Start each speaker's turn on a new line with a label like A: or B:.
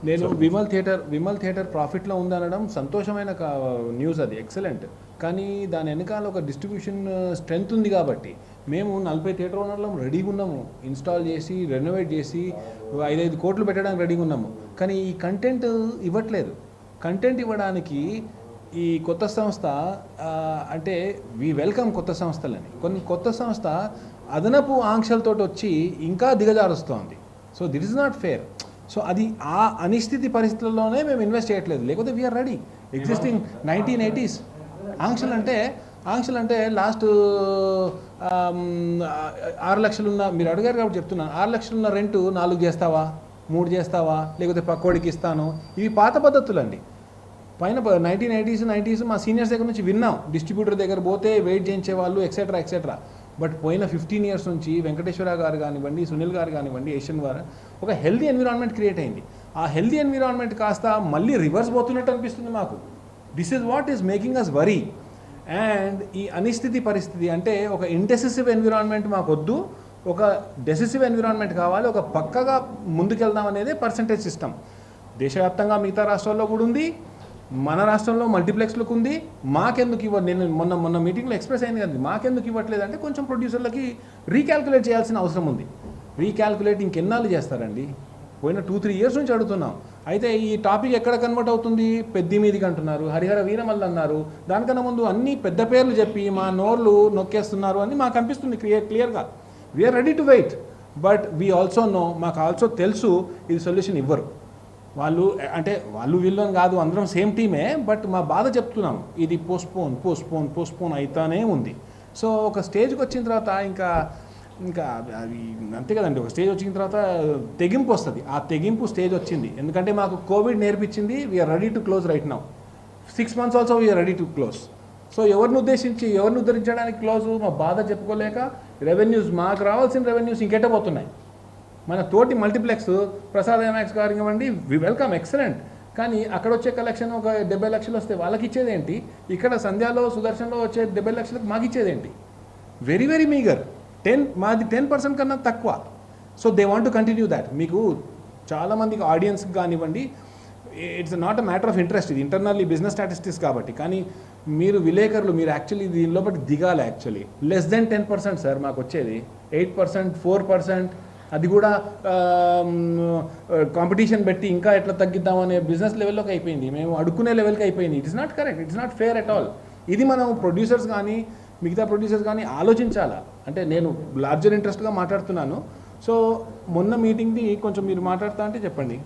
A: నేను విమల్ థియేటర్ ప్రాఫిట్లో ఉందనడం సంతోషమైన న్యూస్, అది ఎక్సలెంట్. కానీ దాని వెనకాల ఒక డిస్ట్రిబ్యూషన్ స్ట్రెంగ్త్ ఉంది కాబట్టి మేము 40 థియేటర్ ఓనర్లు రెడీగా ఉన్నాము, ఇన్స్టాల్ చేసి రెనోవేట్ చేసి 5 కోట్లు పెట్టడానికి రెడీగా ఉన్నాము. కానీ ఈ కంటెంట్ ఇవ్వట్లేదు. కంటెంట్ ఇవ్వడానికి ఈ కొత్త సంస్థ అంటే వి వెల్కమ్ కొత్త సంస్థలని, కొన్ని కొత్త సంస్థ అదనపు ఆంక్షలతో వచ్చి ఇంకా దిగజారుస్తోంది. So that is not fair. So అది ఆ అనిశ్చితి పరిస్థితుల్లోనే మేము ఇన్వెస్ట్ చేయట్లేదు, లేకపోతే వీఆర్ రెడీ. ఎగ్జిస్టింగ్ 1980s ఆంక్షలు అంటే లాస్ట్ 6 లక్షలున్న, మీరు అడిగారు కాబట్టి చెప్తున్నాను, 6 లక్షలున్న రెంటు 4 చేస్తావా, 3 చేస్తావా, లేకపోతే పక్కోడికి ఇస్తాను, ఇవి పాత పద్ధతులు అండి. పైన 1980s 90s మా సీనియర్స్ దగ్గర నుంచి విన్నాం. డిస్ట్రిబ్యూటర్ దగ్గర పోతే వెయిట్ చేయించే వాళ్ళు ఎక్సెట్రా. బట్ పోయిన 15 years నుంచి వెంకటేశ్వర గారు కానివ్వండి, సునీల్ గారు కానివ్వండి, ఏషియన్ వారు ఒక హెల్దీ ఎన్విరాన్మెంట్ క్రియేట్ అయింది. ఆ హెల్దీ ఎన్విరాన్మెంట్ కాస్త మళ్ళీ రివర్స్ పోతున్నట్టు అనిపిస్తుంది మాకు. This is what is making us worry. And ఈ అనిశ్చితి పరిస్థితి అంటే ఒక ఇండెసిసివ్ ఎన్విరాన్మెంట్ మాకు వద్దు, ఒక డెసిసివ్ ఎన్విరాన్మెంట్ కావాలి. ఒక పక్కగా ముందుకెళ్దాం అనేది పర్సంటేజ్ సిస్టమ్ దేశవ్యాప్తంగా మిగతా రాష్ట్రాల్లో కూడా ఉంది, మన రాష్ట్రంలో మల్టీప్లెక్స్లకు ఉంది. మాకెందుకు నేను మొన్న మీటింగ్లో ఎక్స్ప్రెస్ అయింది కదా, మాకెందుకు ఇవ్వట్లేదు అంటే కొంచెం ప్రొడ్యూసర్లకి రీక్యాల్కులేట్ చేయాల్సిన అవసరం ఉంది. రీక్యాల్కులేట్ ఇంకెన్నాళ్ళు చేస్తారండి? పోయిన 2-3 years నుంచి అడుగుతున్నాం. అయితే ఈ టాపిక్ ఎక్కడ కన్వర్ట్ అవుతుంది? పెద్ది మీదికి అంటున్నారు, హరిహర వీరమల్లు అన్నారు, దానికన్నా ముందు అన్ని పెద్ద పేర్లు చెప్పి మా నోర్లు నొక్కేస్తున్నారు అని మాకు అనిపిస్తుంది క్లియర్గా. We're ready to wait, but we also know, మాకు ఆల్సో తెలుసు ఇది సొల్యూషన్ ఇవ్వరు వాళ్ళు. అంటే వాళ్ళు వీళ్ళని కాదు, అందరం సేమ్ టీమే, బట్ మా బాధ చెప్తున్నాం. ఇది పోస్ట్పోన్ అవుతానే ఉంది. సో ఒక స్టేజ్కి వచ్చిన తర్వాత ఇంకా అది అంతే కదండి. ఒక స్టేజ్ వచ్చిన తర్వాత తెగింపు వస్తుంది. ఆ తెగింపు స్టేజ్ వచ్చింది. ఎందుకంటే మాకు కోవిడ్ నేర్పించింది, we're ready to close right now. 6 months also we're ready to close. So ఎవరిని ఉద్ధరించడానికి క్లోజు? మా బాధ చెప్పుకోలేక రెవెన్యూస్, మాకు రావాల్సిన రెవెన్యూస్ ఇంకెట్ట పోతున్నాయి. మన తోటి మల్టీప్లెక్స్ ప్రసాద్ ఎంఎక్స్ గారు ఇవ్వండి, వి వెల్కమ్, ఎక్సలెంట్. కానీ అక్కడ వచ్చే కలెక్షన్ ఒక 70 లక్షలు వస్తే వాళ్ళకి ఇచ్చేదేంటి? ఇక్కడ సంధ్యాలో సుదర్శన్లో వచ్చే 70 లక్షలకు మాకు ఇచ్చేదేంటి? Very meagre. మాది 10% కన్నా తక్కువ. So they want to continue that. మీకు చాలామందికి ఆడియన్స్కి కానివ్వండి, it's not a matter of interest, ఇది ఇంటర్నల్లీ బిజినెస్ స్టాటిస్టిక్స్ కాబట్టి. కానీ మీరు విలేకరులు, మీరు యాక్చువల్లీ దీనిలో బట్టి దిగాలి. యాక్చువల్లీ లెస్ దెన్ 10% సార్ మాకు వచ్చేది. 8%, 4%, అది కూడా కాంపిటీషన్ పెట్టి ఇంకా ఎట్లా తగ్గిద్దామనే బిజినెస్ లెవెల్లోకి అయిపోయింది. మేము అడుక్కునే లెవెల్కి అయిపోయింది. It is not correct, it's not fair at all. ఇది మనం ప్రొడ్యూసర్స్ కానీ మిగతా ప్రొడ్యూసర్స్ కానీ ఆలోచించాలా. అంటే నేను లార్జర్ ఇంట్రెస్ట్గా మాట్లాడుతున్నాను. సో మొన్న మీటింగ్ది కొంచెం మీరు మాట్లాడుతా అంటే చెప్పండి.